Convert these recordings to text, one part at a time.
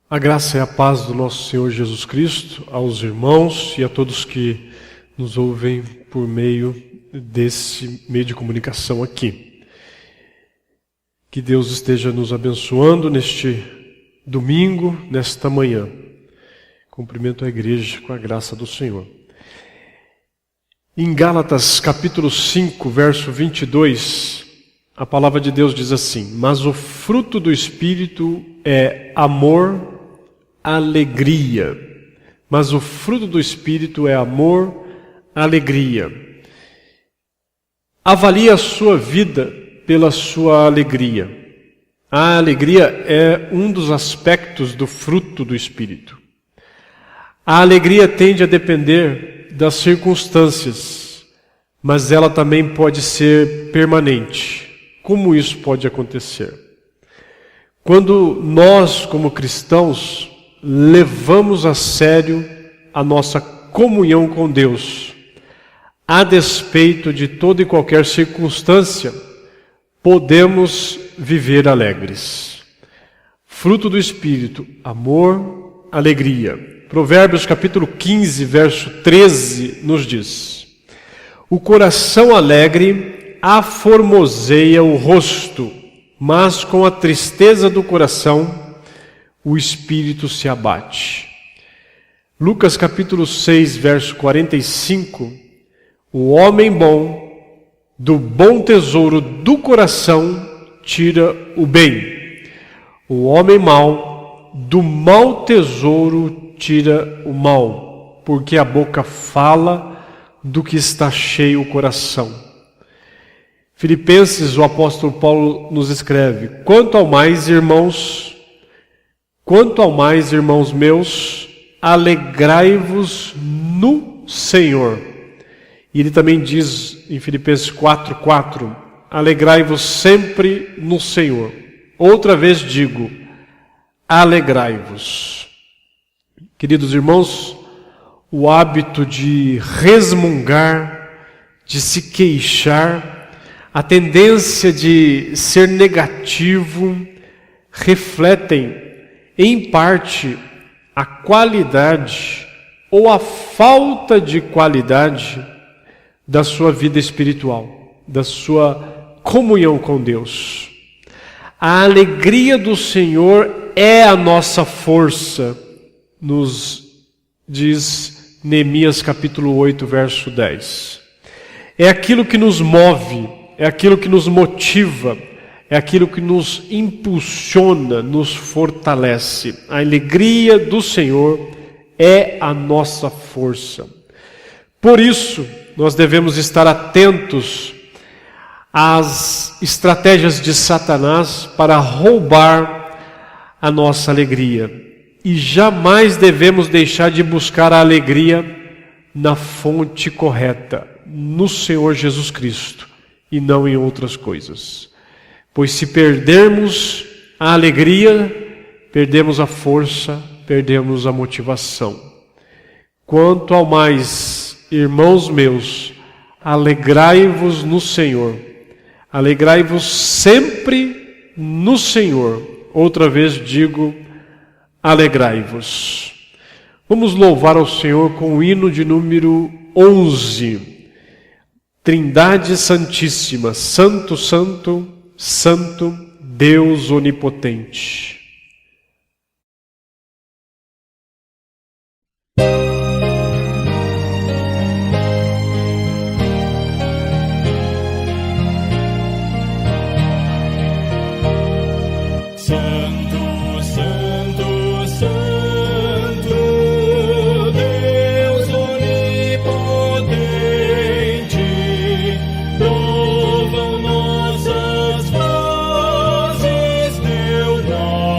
A graça e a paz do nosso Senhor Jesus Cristo aos irmãos e a todos que nos ouvem por meio desse meio de comunicação aqui. Que Deus esteja nos abençoando neste domingo, nesta manhã. Cumprimento a igreja com a graça do Senhor. Em Gálatas capítulo 5, verso 22, a palavra de Deus diz assim: mas o fruto do Espírito é amor, alegria. Mas o fruto do Espírito é amor, alegria. Avalie a sua vida pela sua alegria. A alegria é um dos aspectos do fruto do Espírito. A alegria tende a depender das circunstâncias, mas ela também pode ser permanente. Como isso pode acontecer? Quando nós, como cristãos, levamos a sério a nossa comunhão com Deus, a despeito de toda e qualquer circunstância, podemos viver alegres. Fruto do Espírito, amor, alegria. Provérbios capítulo 15, verso 13 nos diz: o coração alegre aformoseia o rosto, mas com a tristeza do coração o espírito se abate. Lucas capítulo 6, verso 45, o homem bom, do bom tesouro do coração, tira o bem. O homem mau, do mau tesouro, tira o mal, porque a boca fala do que está cheio o coração. Filipenses, o apóstolo Paulo nos escreve: quanto ao mais, irmãos meus, alegrai-vos no Senhor. E ele também diz em Filipenses 4:4, alegrai-vos sempre no Senhor. Outra vez digo, alegrai-vos. Queridos irmãos, o hábito de resmungar, de se queixar, a tendência de ser negativo, refletem em parte a qualidade ou a falta de qualidade da sua vida espiritual, da sua comunhão com Deus. A alegria do Senhor é a nossa força, nos diz Neemias capítulo 8, verso 10. É aquilo que nos move, é aquilo que nos motiva, é aquilo que nos impulsiona, nos fortalece. A alegria do Senhor é a nossa força. Por isso, nós devemos estar atentos às estratégias de Satanás para roubar a nossa alegria. E jamais devemos deixar de buscar a alegria na fonte correta, no Senhor Jesus Cristo, e não em outras coisas. Pois se perdermos a alegria, perdemos a força, perdemos a motivação. Quanto ao mais, irmãos meus, alegrai-vos no Senhor. Alegrai-vos sempre no Senhor. Outra vez digo, alegrai-vos. Vamos louvar ao Senhor com o hino de número 11. Trindade Santíssima, Santo, Santo, Santo, Deus Onipotente. Louvam nossas vozes, teu nome.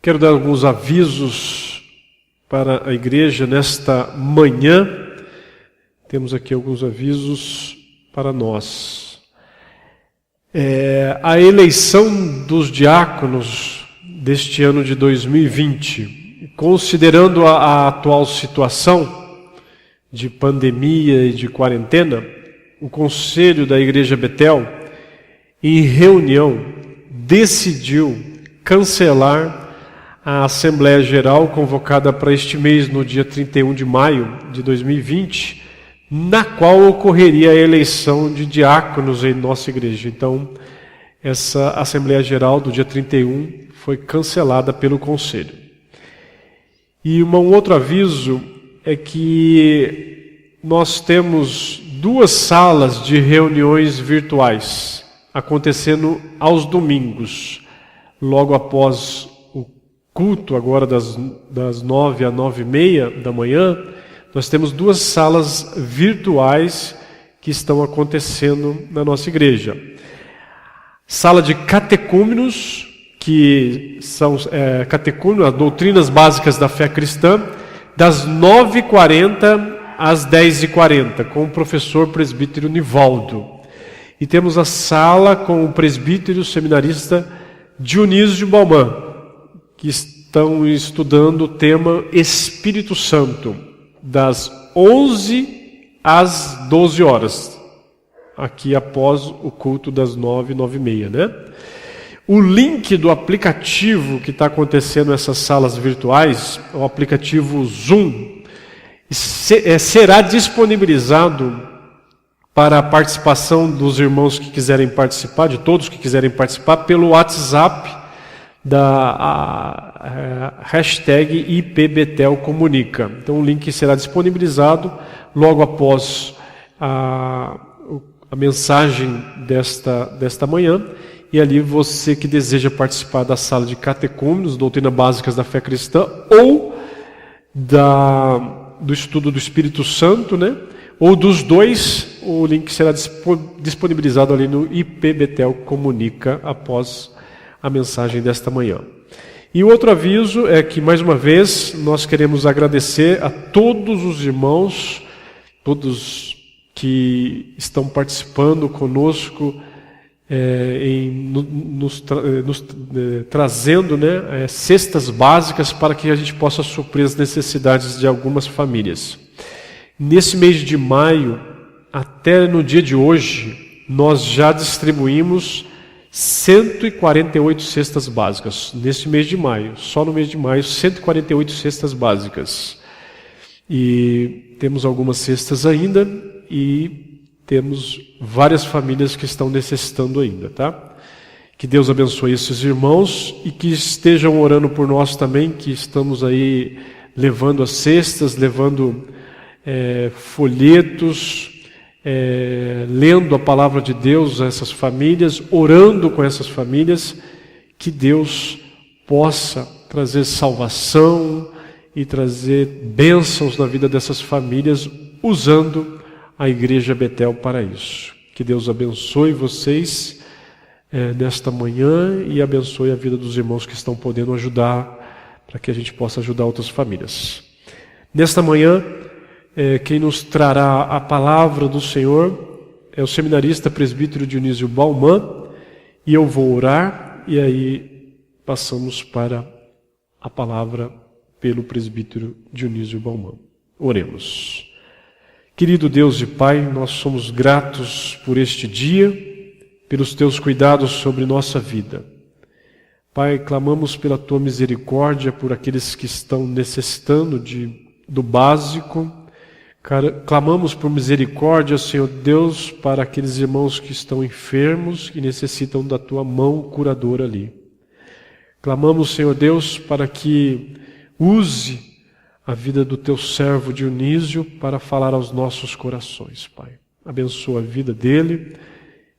Quero dar alguns avisos para a igreja nesta manhã. Temos aqui alguns avisos para nós. A eleição dos diáconos deste ano de 2020, considerando a atual situação de pandemia e de quarentena, o Conselho da Igreja Betel, em reunião, decidiu cancelar a Assembleia Geral convocada para este mês, no dia 31 de maio de 2020, na qual ocorreria a eleição de diáconos em nossa igreja. Então, essa Assembleia Geral do dia 31 foi cancelada pelo Conselho. E um outro aviso é que nós temos 2 salas de reuniões virtuais acontecendo aos domingos, logo após culto agora das 9 às 9h30 da manhã, nós temos 2 salas virtuais que estão acontecendo na nossa igreja. Sala de catecúmenos, que são catecúmenos, as doutrinas básicas da fé cristã, das 9h40 às 10h40, com o professor presbítero Nivaldo. E temos a sala com o presbítero seminarista Dionísio Bauman, que estão estudando o tema Espírito Santo, das 11 às 12 horas, aqui após o culto das 9, 9h30, né? O link do aplicativo que está acontecendo nessas salas virtuais, o aplicativo Zoom, será disponibilizado para a participação dos irmãos que quiserem participar, de todos que quiserem participar, pelo WhatsApp da hashtag IPBetelComunica. Então o link será disponibilizado logo após a mensagem desta manhã, e ali você que deseja participar da sala de catecúmenos, doutrina básicas da fé cristã, ou do estudo do Espírito Santo, né? Ou dos dois, o link será disponibilizado ali no IPBetelComunica após a mensagem desta manhã. E o outro aviso é que, mais uma vez, nós queremos agradecer a todos os irmãos, todos que estão participando conosco, trazendo, né, cestas básicas para que a gente possa suprir as necessidades de algumas famílias. Nesse mês de maio, até no dia de hoje, nós já distribuímos 148 cestas básicas, nesse mês de maio, só no mês de maio, 148 cestas básicas. E temos algumas cestas ainda, e temos várias famílias que estão necessitando ainda, tá? Que Deus abençoe esses irmãos, e que estejam orando por nós também, que estamos aí levando as cestas, levando folhetos, lendo a palavra de Deus a essas famílias, orando com essas famílias, que Deus possa trazer salvação e trazer bênçãos na vida dessas famílias, usando a Igreja Betel para isso. Que Deus abençoe vocês nesta manhã, e abençoe a vida dos irmãos que estão podendo ajudar, para que a gente possa ajudar outras famílias. Nesta manhã, quem nos trará a palavra do Senhor é o seminarista presbítero Dionísio Bauman, e eu vou orar, e aí passamos para a palavra pelo presbítero Dionísio Bauman. Oremos. Querido Deus e Pai, nós somos gratos por este dia, pelos Teus cuidados sobre nossa vida. Pai, clamamos pela Tua misericórdia por aqueles que estão necessitando do básico. Clamamos por misericórdia, Senhor Deus, para aqueles irmãos que estão enfermos, que necessitam da Tua mão curadora ali. Clamamos, Senhor Deus, para que use a vida do Teu servo Dionísio para falar aos nossos corações, Pai. Abençoa a vida dele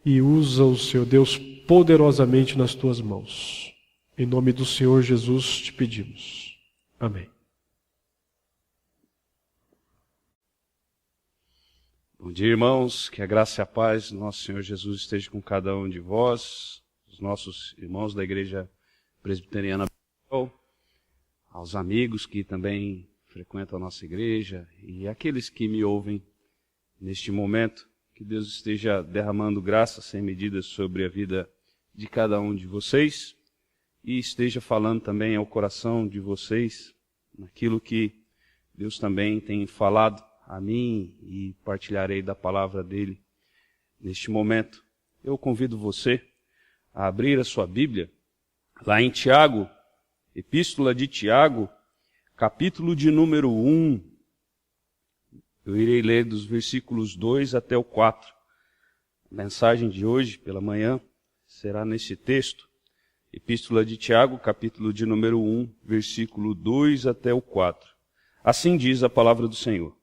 e usa-o, Senhor Deus, poderosamente nas Tuas mãos. Em nome do Senhor Jesus te pedimos. Amém. Bom dia, irmãos. Que a graça e a paz do nosso Senhor Jesus esteja com cada um de vós, os nossos irmãos da Igreja Presbiteriana, aos amigos que também frequentam a nossa igreja e aqueles que me ouvem neste momento. Que Deus esteja derramando graça sem medida sobre a vida de cada um de vocês e esteja falando também ao coração de vocês naquilo que Deus também tem falado a mim e partilharei da palavra dele neste momento. Eu convido você a abrir a sua Bíblia lá em Tiago, Epístola de Tiago, capítulo de número 1. Eu irei ler dos versículos 2 até o 4. A mensagem de hoje, pela manhã, será nesse texto. Epístola de Tiago, capítulo de número 1, versículo 2 até o 4. Assim diz a palavra do Senhor.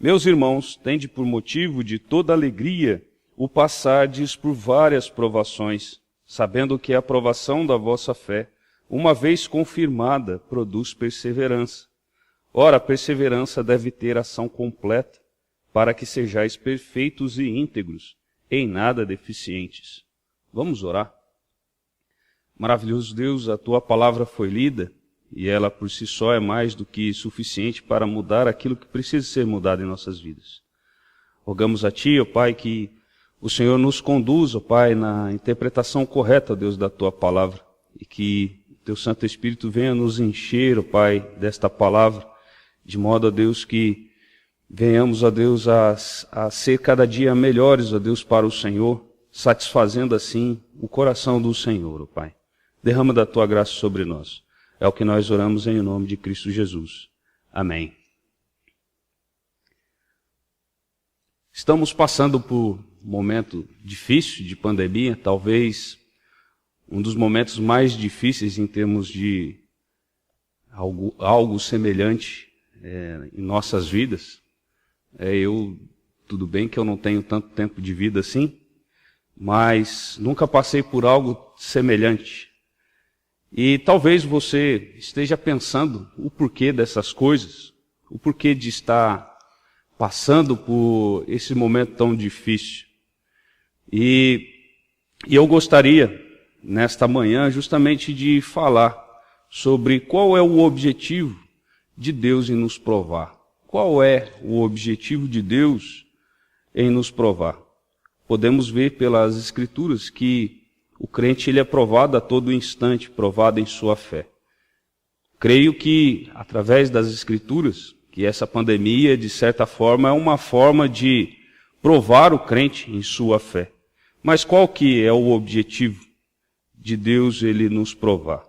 Meus irmãos, tende por motivo de toda alegria o passardes por várias provações, sabendo que a provação da vossa fé, uma vez confirmada, produz perseverança. Ora, a perseverança deve ter ação completa, para que sejais perfeitos e íntegros, em nada deficientes. Vamos orar? Maravilhoso Deus, a Tua palavra foi lida, e ela por si só é mais do que suficiente para mudar aquilo que precisa ser mudado em nossas vidas. Rogamos a Ti, ó Pai, que o Senhor nos conduza, ó Pai, na interpretação correta, ó Deus, da Tua palavra, e que o Teu Santo Espírito venha nos encher, ó Pai, desta palavra, de modo, ó Deus, que venhamos, ó Deus, a ser cada dia melhores, ó Deus, para o Senhor, satisfazendo assim o coração do Senhor, ó Pai. Derrama da Tua graça sobre nós. É o que nós oramos em nome de Cristo Jesus. Amém. Estamos passando por um momento difícil de pandemia, talvez um dos momentos mais difíceis em termos de algo semelhante em nossas vidas. Tudo bem que eu não tenho tanto tempo de vida assim, mas nunca passei por algo semelhante. E talvez você esteja pensando o porquê dessas coisas, o porquê de estar passando por esse momento tão difícil. E eu gostaria, nesta manhã, justamente de falar sobre qual é o objetivo de Deus em nos provar. Qual é o objetivo de Deus em nos provar? Podemos ver pelas Escrituras que o crente ele é provado a todo instante, provado em sua fé. Creio que, através das Escrituras, que essa pandemia, de certa forma, é uma forma de provar o crente em sua fé. Mas qual que é o objetivo de Deus ele nos provar?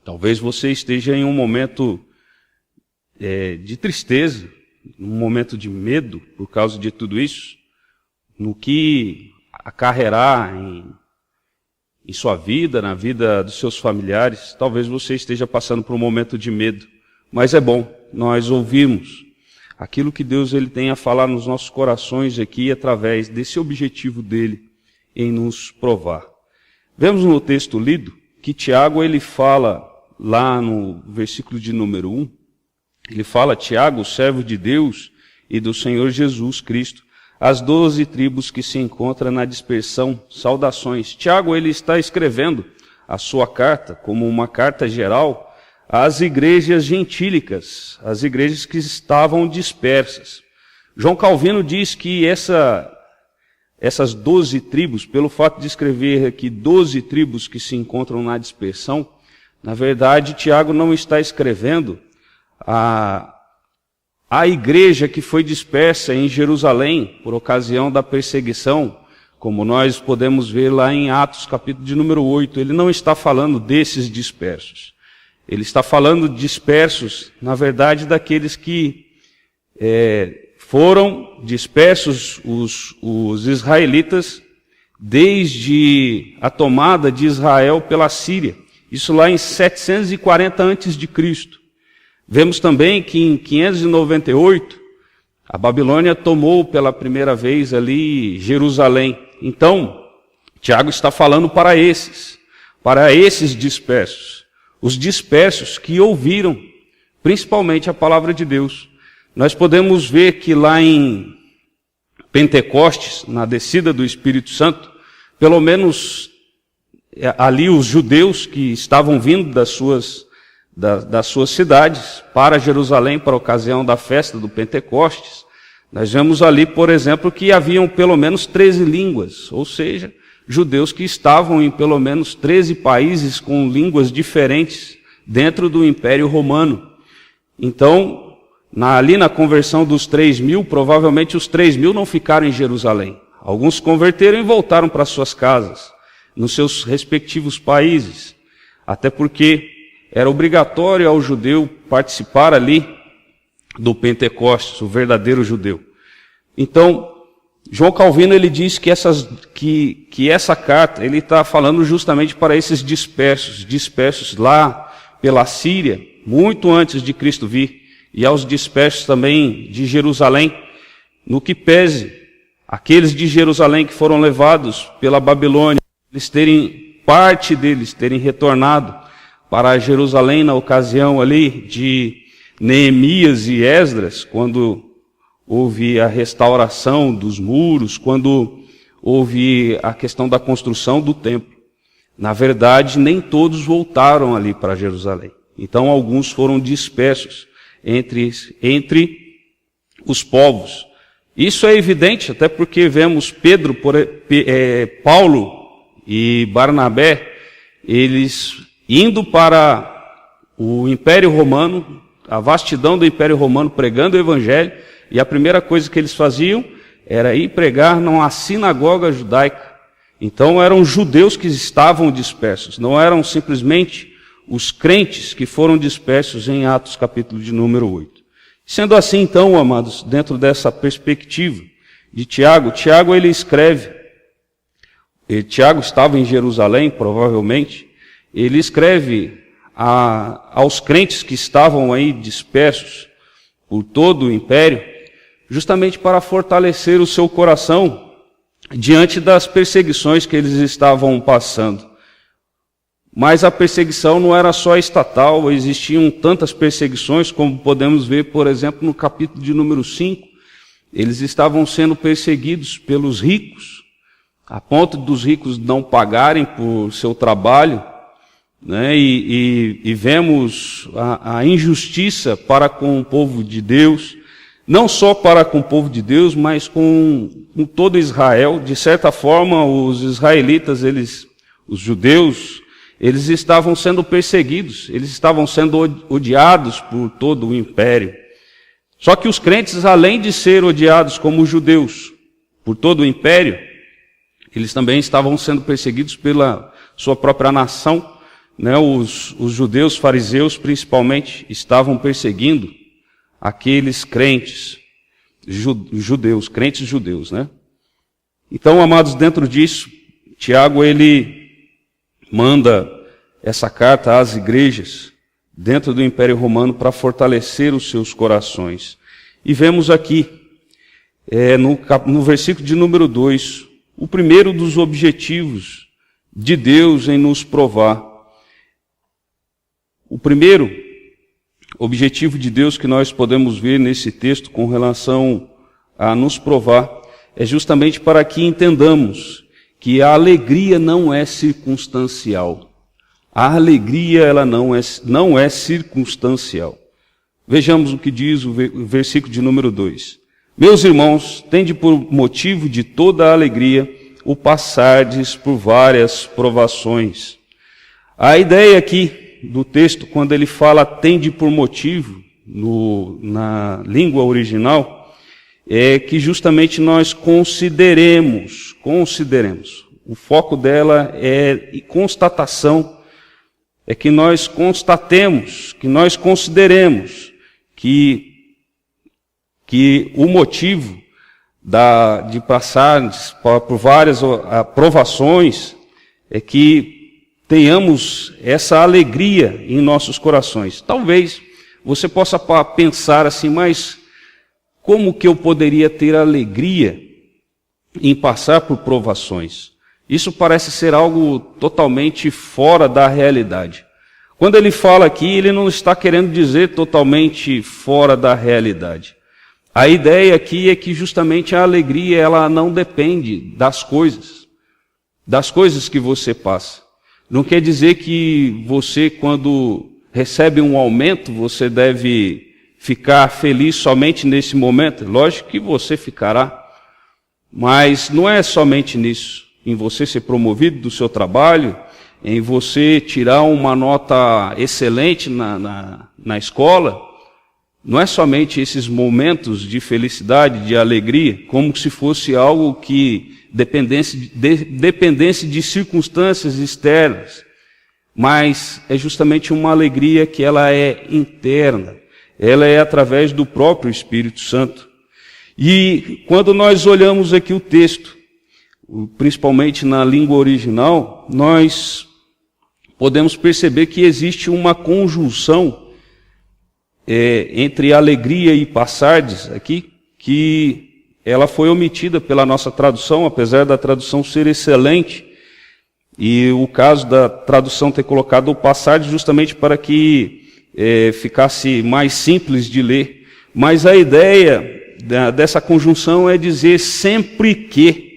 Talvez você esteja em um momento de tristeza, um momento de medo por causa de tudo isso, no que acarrerá em sua vida, na vida dos seus familiares. Talvez você esteja passando por um momento de medo, mas é bom nós ouvirmos aquilo que Deus ele tem a falar nos nossos corações aqui, através desse objetivo dele em nos provar. Vemos no texto lido que Tiago ele fala lá no versículo de número 1, ele fala: Tiago, servo de Deus e do Senhor Jesus Cristo, as 12 tribos que se encontram na dispersão, saudações. Tiago ele está escrevendo a sua carta como uma carta geral às igrejas gentílicas, às igrejas que estavam dispersas. João Calvino diz que essas 12 tribos, pelo fato de escrever aqui 12 tribos que se encontram na dispersão, na verdade Tiago não está escrevendo a igreja que foi dispersa em Jerusalém por ocasião da perseguição como nós podemos ver lá em Atos, capítulo de número 8, ele não está falando desses dispersos. Ele está falando dispersos, na verdade, daqueles que foram dispersos, os israelitas, desde a tomada de Israel pela Síria. Isso lá em 740 a.C. Vemos também que em 598, a Babilônia tomou pela primeira vez ali Jerusalém. Então, Tiago está falando para esses dispersos. Os dispersos que ouviram, principalmente a palavra de Deus. Nós podemos ver que lá em Pentecostes, na descida do Espírito Santo, pelo menos ali os judeus que estavam vindo das suas cidades para Jerusalém, para a ocasião da festa do Pentecostes, nós vemos ali, por exemplo, que haviam pelo menos 13 línguas, ou seja, judeus que estavam em pelo menos 13 países com línguas diferentes dentro do Império Romano. Então, ali na conversão dos 3.000, provavelmente os 3.000 não ficaram em Jerusalém. Alguns se converteram e voltaram para suas casas, nos seus respectivos países, até porque era obrigatório ao judeu participar ali do Pentecostes, o verdadeiro judeu. Então, João Calvino ele diz que essa carta ele está falando justamente para esses dispersos lá pela Síria, muito antes de Cristo vir, e aos dispersos também de Jerusalém, no que pese aqueles de Jerusalém que foram levados pela Babilônia, parte deles terem retornado para Jerusalém na ocasião ali de Neemias e Esdras, quando houve a restauração dos muros, quando houve a questão da construção do templo. Na verdade, nem todos voltaram ali para Jerusalém. Então, alguns foram dispersos entre os povos. Isso é evidente, até porque vemos Paulo e Barnabé, eles indo para o Império Romano, a vastidão do Império Romano, pregando o Evangelho, e a primeira coisa que eles faziam era ir pregar numa sinagoga judaica. Então eram judeus que estavam dispersos, não eram simplesmente os crentes que foram dispersos em Atos capítulo de número 8. Sendo assim, então, amados, dentro dessa perspectiva de Tiago ele escreve, Tiago estava em Jerusalém, provavelmente, ele escreve aos crentes que estavam aí dispersos por todo o império, justamente para fortalecer o seu coração diante das perseguições que eles estavam passando. Mas a perseguição não era só estatal, existiam tantas perseguições, como podemos ver, por exemplo, no capítulo de número 5, eles estavam sendo perseguidos pelos ricos, a ponto dos ricos não pagarem por seu trabalho, né? E vemos a injustiça para com o povo de Deus, não só para com o povo de Deus, mas com todo Israel. De certa forma, os israelitas, os judeus, eles estavam sendo perseguidos, eles estavam sendo odiados por todo o império. Só que os crentes, além de ser odiados como judeus por todo o império, eles também estavam sendo perseguidos pela sua própria nação, né? Os judeus, fariseus principalmente, estavam perseguindo aqueles crentes judeus, crentes judeus, né? Então, amados, dentro disso, Tiago, ele manda essa carta às igrejas dentro do Império Romano para fortalecer os seus corações. E vemos aqui, no versículo de número 2, o primeiro dos objetivos de Deus em nos provar. O primeiro objetivo de Deus que nós podemos ver nesse texto com relação a nos provar é justamente para que entendamos que a alegria não é circunstancial. A alegria, ela não é circunstancial. Vejamos o que diz o versículo de número 2. Meus irmãos, tende por motivo de toda a alegria o passardes por várias provações. A ideia aqui do texto, quando ele fala tende por motivo, na língua original, é que justamente nós consideremos. O foco dela é constatação, é que nós constatemos, que nós consideremos que o motivo de passar por várias provações é que tenhamos essa alegria em nossos corações. Talvez você possa pensar assim, mas como que eu poderia ter alegria em passar por provações? Isso parece ser algo totalmente fora da realidade. Quando ele fala aqui, ele não está querendo dizer totalmente fora da realidade. A ideia aqui é que justamente a alegria, ela não depende das coisas que você passa. Não quer dizer que você, quando recebe um aumento, você deve ficar feliz somente nesse momento. Lógico que você ficará, mas não é somente nisso. Em você ser promovido do seu trabalho, em você tirar uma nota excelente na escola, não é somente esses momentos de felicidade, de alegria, como se fosse algo que dependesse de circunstâncias externas, mas é justamente uma alegria que ela é interna, ela é através do próprio Espírito Santo. E quando nós olhamos aqui o texto, principalmente na língua original, nós podemos perceber que existe uma conjunção entre alegria e passardes aqui, que ela foi omitida pela nossa tradução, apesar da tradução ser excelente, e o caso da tradução ter colocado o passardes justamente para que ficasse mais simples de ler. Mas a ideia dessa conjunção é dizer sempre que.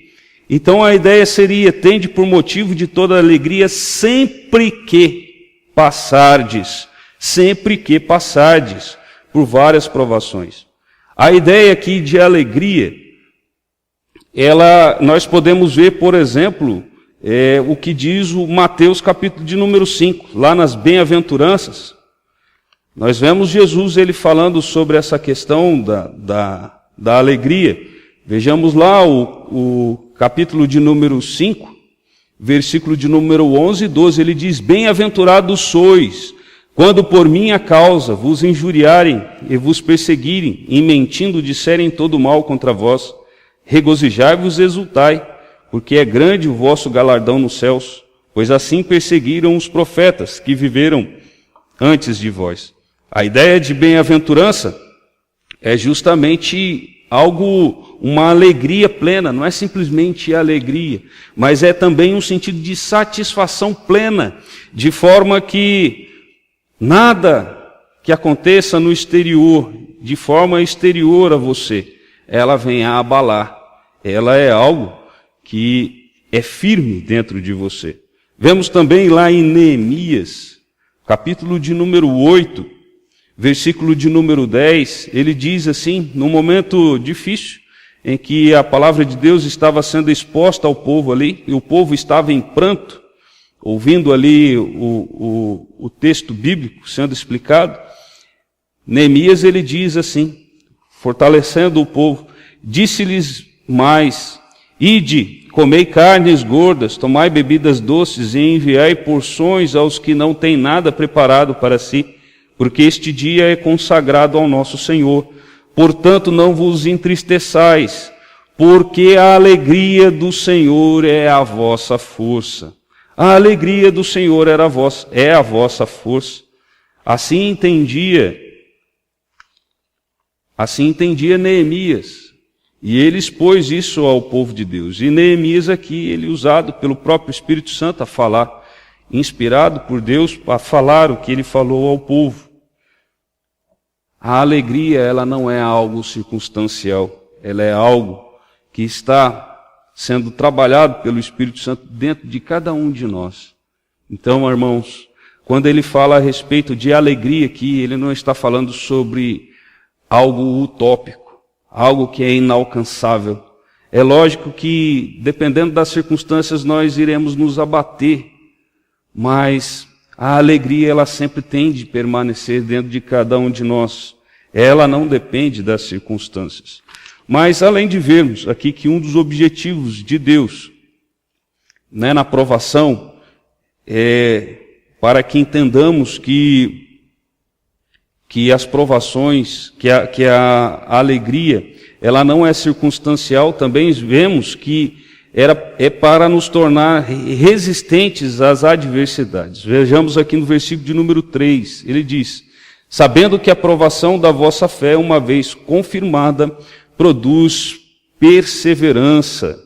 Então a ideia seria, tende por motivo de toda alegria sempre que passardes por várias provações. A ideia aqui de alegria, nós podemos ver, por exemplo, o que diz o Mateus capítulo de número 5, lá nas bem-aventuranças. Nós vemos Jesus ele falando sobre essa questão da alegria. Vejamos lá o capítulo de número 5, versículo de número 11 e 12, ele diz: bem-aventurados sois, quando por minha causa vos injuriarem e vos perseguirem, e mentindo disserem todo mal contra vós, regozijai-vos e exultai, porque é grande o vosso galardão nos céus, pois assim perseguiram os profetas que viveram antes de vós. A ideia de bem-aventurança é justamente uma alegria plena, não é simplesmente alegria, mas é também um sentido de satisfação plena, de forma que nada que aconteça no exterior, de forma exterior a você, ela venha a abalar. Ela é algo que é firme dentro de você. Vemos também lá em Neemias, capítulo de número 8, versículo de número 10, ele diz assim, num momento difícil, em que a palavra de Deus estava sendo exposta ao povo ali, e o povo estava em pranto, ouvindo ali o texto bíblico sendo explicado. Neemias ele diz assim, fortalecendo o povo, disse-lhes mais: ide, comei carnes gordas, tomai bebidas doces e enviai porções aos que não têm nada preparado para si, porque este dia é consagrado ao nosso Senhor. Portanto, não vos entristeçais, porque a alegria do Senhor é a vossa força. A alegria do Senhor é a vossa força. Assim entendia Neemias. E ele expôs isso ao povo de Deus. E Neemias aqui, ele usado pelo próprio Espírito Santo a falar, inspirado por Deus a falar o que ele falou ao povo. A alegria, ela não é algo circunstancial, ela é algo que está sendo trabalhado pelo Espírito Santo dentro de cada um de nós. Então, irmãos, quando ele fala a respeito de alegria aqui, ele não está falando sobre algo utópico, algo que é inalcançável. É lógico que, dependendo das circunstâncias, nós iremos nos abater, mas a alegria, ela sempre tem de permanecer dentro de cada um de nós. Ela não depende das circunstâncias. Mas além de vermos aqui que um dos objetivos de Deus, na provação, é para que entendamos que as provações, que a alegria, ela não é circunstancial, também vemos que é para nos tornar resistentes às adversidades. Vejamos aqui no versículo de número 3, ele diz: sabendo que a provação da vossa fé, uma vez confirmada, produz perseverança.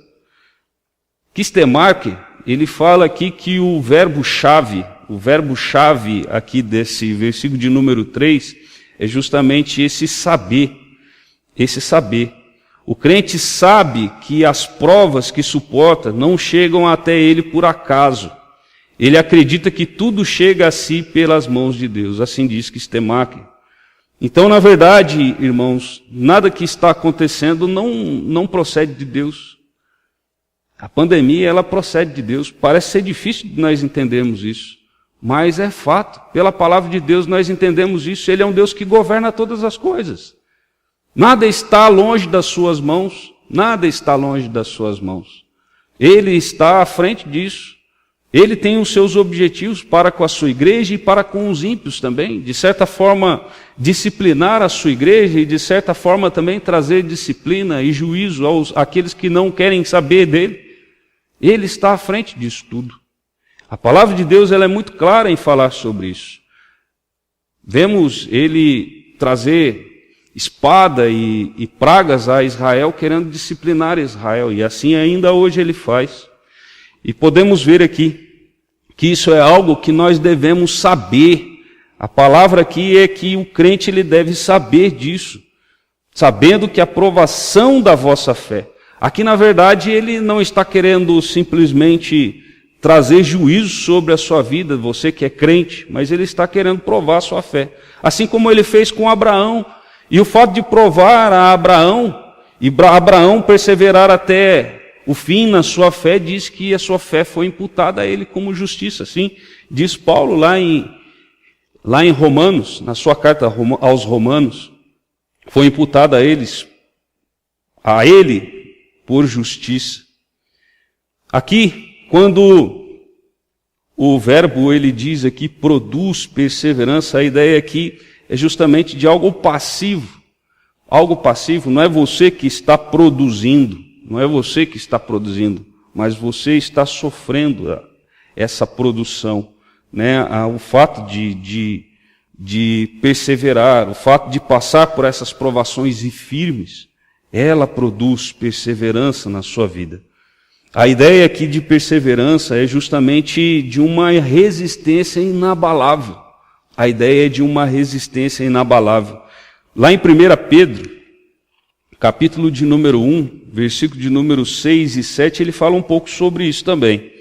Kistemark, ele fala aqui que o verbo-chave aqui desse versículo de número 3 é justamente esse saber. O crente sabe que as provas que suporta não chegam até ele por acaso. Ele acredita que tudo chega a si pelas mãos de Deus, assim diz Kistemark. Então, na verdade, irmãos, nada que está acontecendo não procede de Deus. A pandemia, ela procede de Deus. Parece ser difícil de nós entendermos isso, mas é fato. Pela palavra de Deus nós entendemos isso. Ele é um Deus que governa todas as coisas. Nada está longe das suas mãos. Nada está longe das suas mãos. Ele está à frente disso. Ele tem os seus objetivos para com a sua igreja e para com os ímpios também. De certa forma, disciplinar a sua igreja e de certa forma também trazer disciplina e juízo àqueles que não querem saber dele. Ele está à frente disso tudo. A palavra de Deus, ela é muito clara em falar sobre isso. Vemos ele trazer espada e pragas a Israel, querendo disciplinar Israel. E assim ainda hoje ele faz. E podemos ver aqui que isso é algo que nós devemos saber. A palavra aqui é que o crente ele deve saber disso, sabendo que a provação da vossa fé. Aqui, na verdade, ele não está querendo simplesmente trazer juízo sobre a sua vida, você que é crente, mas ele está querendo provar a sua fé. Assim como ele fez com Abraão. E o fato de provar a Abraão, e Abraão perseverar até o fim na sua fé, diz que a sua fé foi imputada a ele como justiça. Assim diz Paulo lá em Romanos, na sua carta aos Romanos, foi imputada a ele por justiça. Aqui, quando o verbo ele diz aqui produz perseverança, a ideia aqui é justamente de algo passivo. Algo passivo não é você que está produzindo, mas você está sofrendo essa produção, né? O fato de perseverar, o fato de passar por essas provações firmes, ela produz perseverança na sua vida. A ideia aqui de perseverança é justamente de uma resistência inabalável. A ideia é de uma resistência inabalável. Lá em 1 Pedro, capítulo de número 1, versículo de número 6 e 7, ele fala um pouco sobre isso também.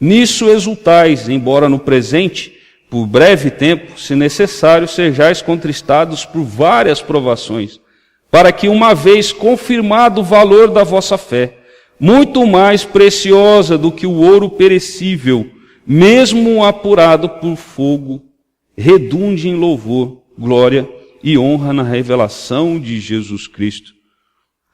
Nisso exultais, embora no presente, por breve tempo, se necessário, sejais contristados por várias provações, para que uma vez confirmado o valor da vossa fé, muito mais preciosa do que o ouro perecível, mesmo apurado por fogo, redunde em louvor, glória e honra na revelação de Jesus Cristo.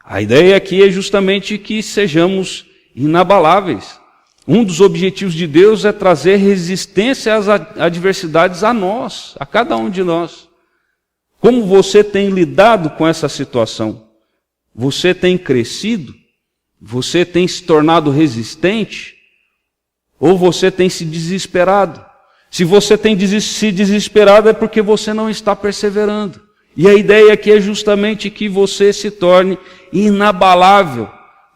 A ideia aqui é justamente que sejamos inabaláveis. Um dos objetivos de Deus é trazer resistência às adversidades a nós, a cada um de nós. Como você tem lidado com essa situação? Você tem crescido? Você tem se tornado resistente? Ou você tem se desesperado? Se você tem se desesperado é porque você não está perseverando. E a ideia aqui é justamente que você se torne inabalável,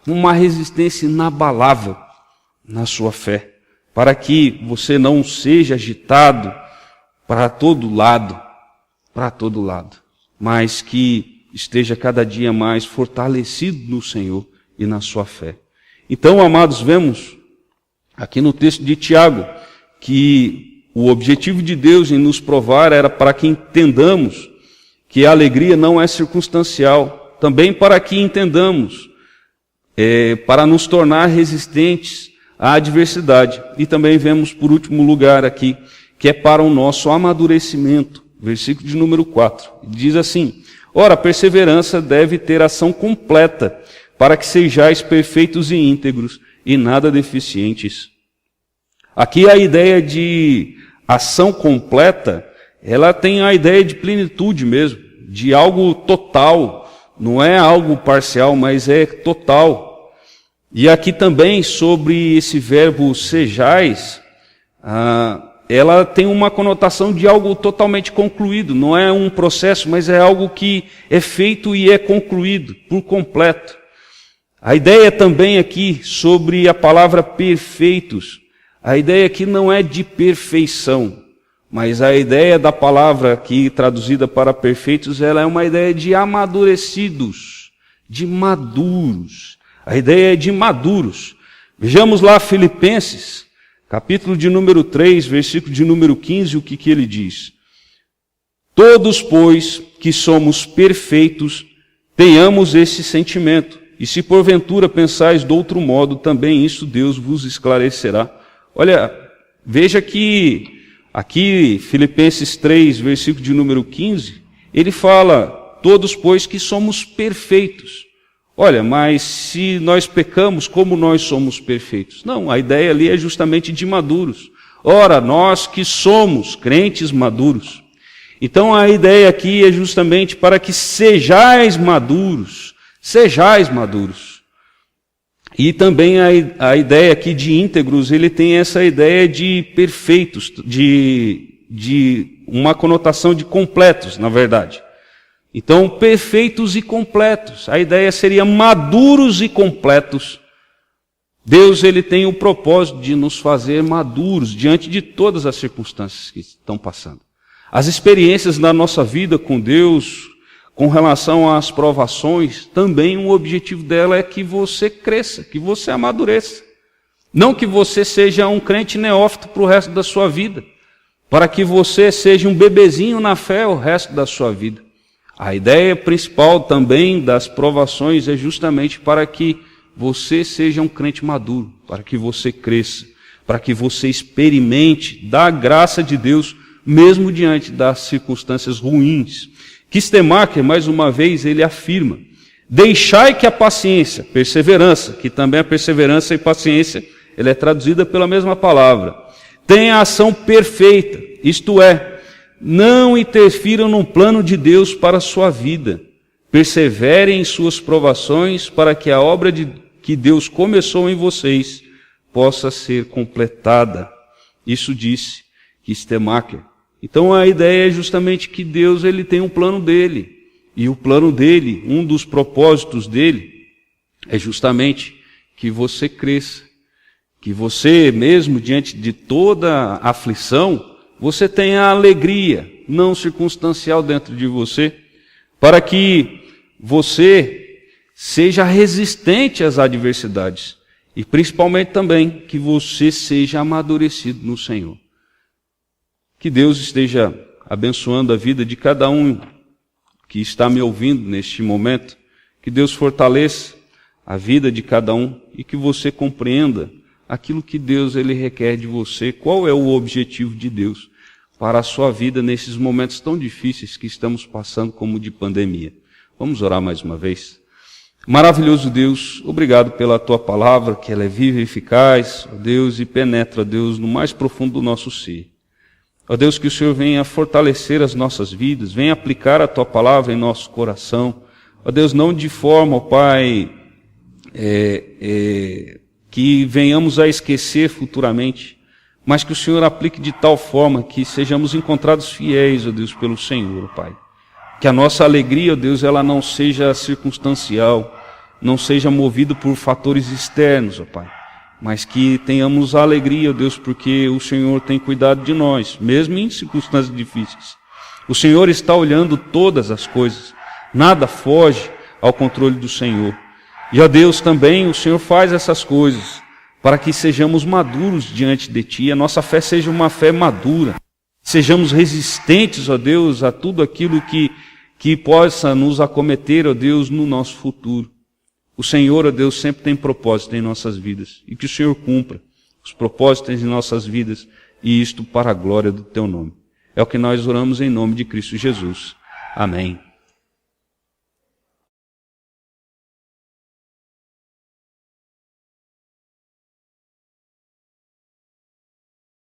uma resistência inabalável na sua fé, para que você não seja agitado para todo lado, mas que esteja cada dia mais fortalecido no Senhor e na sua fé. Então, amados, vemos aqui no texto de Tiago que o objetivo de Deus em nos provar era para que entendamos que a alegria não é circunstancial, também para que entendamos, para nos tornar resistentes à adversidade. E também vemos, por último lugar aqui, que é para o nosso amadurecimento. Versículo de número 4. Diz assim: Ora, a perseverança deve ter ação completa, para que sejais perfeitos e íntegros, e nada deficientes. Aqui a ideia de ação completa, ela tem a ideia de plenitude mesmo, de algo total. Não é algo parcial, mas é total. E aqui também sobre esse verbo sejais, ela tem uma conotação de algo totalmente concluído. Não é um processo, mas é algo que é feito e é concluído por completo. A ideia também aqui sobre a palavra perfeitos, a ideia aqui não é de perfeição, mas a ideia da palavra aqui traduzida para perfeitos, ela é uma ideia de amadurecidos, de maduros. A ideia é de maduros. Vejamos lá Filipenses, capítulo de número 3, versículo de número 15, o que ele diz? Todos, pois, que somos perfeitos, tenhamos esse sentimento. E se porventura pensais de outro modo, também isso Deus vos esclarecerá. Olha, veja que aqui, Filipenses 3, versículo de número 15, ele fala, todos, pois, que somos perfeitos. Olha, mas se nós pecamos, como nós somos perfeitos? Não, a ideia ali é justamente de maduros. Ora, nós que somos crentes maduros. Então a ideia aqui é justamente para que sejais maduros. Sejais maduros. E também a ideia aqui de íntegros, ele tem essa ideia de perfeitos, de uma conotação de completos, na verdade. Então, perfeitos e completos. A ideia seria maduros e completos. Deus, ele tem o propósito de nos fazer maduros diante de todas as circunstâncias que estão passando. As experiências da nossa vida com Deus, com relação às provações, também um objetivo dela é que você cresça, que você amadureça. Não que você seja um crente neófito para o resto da sua vida, para que você seja um bebezinho na fé o resto da sua vida. A ideia principal também das provações é justamente para que você seja um crente maduro, para que você cresça, para que você experimente da graça de Deus, mesmo diante das circunstâncias ruins. Kistemacher, mais uma vez, ele afirma, deixai que a paciência, perseverança, que também a perseverança e paciência, ela é traduzida pela mesma palavra, tenha ação perfeita, isto é, não interfiram no plano de Deus para a sua vida, perseverem em suas provações para que a obra que Deus começou em vocês possa ser completada. Isso disse Kistemacher. Então a ideia é justamente que Deus, ele tem um plano dele. E o plano dele, um dos propósitos dele, é justamente que você cresça. Que você, mesmo diante de toda aflição, você tenha alegria, não circunstancial dentro de você, para que você seja resistente às adversidades. E principalmente também que você seja amadurecido no Senhor. Que Deus esteja abençoando a vida de cada um que está me ouvindo neste momento. Que Deus fortaleça a vida de cada um e que você compreenda aquilo que Deus ele requer de você. Qual é o objetivo de Deus para a sua vida nesses momentos tão difíceis que estamos passando como de pandemia. Vamos orar mais uma vez. Maravilhoso Deus, obrigado pela Tua palavra, que ela é viva e eficaz, ó Deus, e penetra, Deus, no mais profundo do nosso ser. Ó Deus, que o Senhor venha fortalecer as nossas vidas, venha aplicar a Tua palavra em nosso coração. Ó Deus, não de forma, ó Pai, que venhamos a esquecer futuramente, mas que o Senhor aplique de tal forma que sejamos encontrados fiéis, ó Deus, pelo Senhor, ó Pai. Que a nossa alegria, ó Deus, ela não seja circunstancial, não seja movida por fatores externos, ó Pai. Mas que tenhamos a alegria, ó Deus, porque o Senhor tem cuidado de nós, mesmo em circunstâncias difíceis. O Senhor está olhando todas as coisas, nada foge ao controle do Senhor. E, ó Deus, também o Senhor faz essas coisas para que sejamos maduros diante de Ti, a nossa fé seja uma fé madura, sejamos resistentes, ó Deus, a tudo aquilo que possa nos acometer, ó Deus, no nosso futuro. O Senhor, ó Deus, sempre tem propósito em nossas vidas, e que o Senhor cumpra os propósitos em nossas vidas, e isto para a glória do Teu nome. É o que nós oramos em nome de Cristo Jesus. Amém.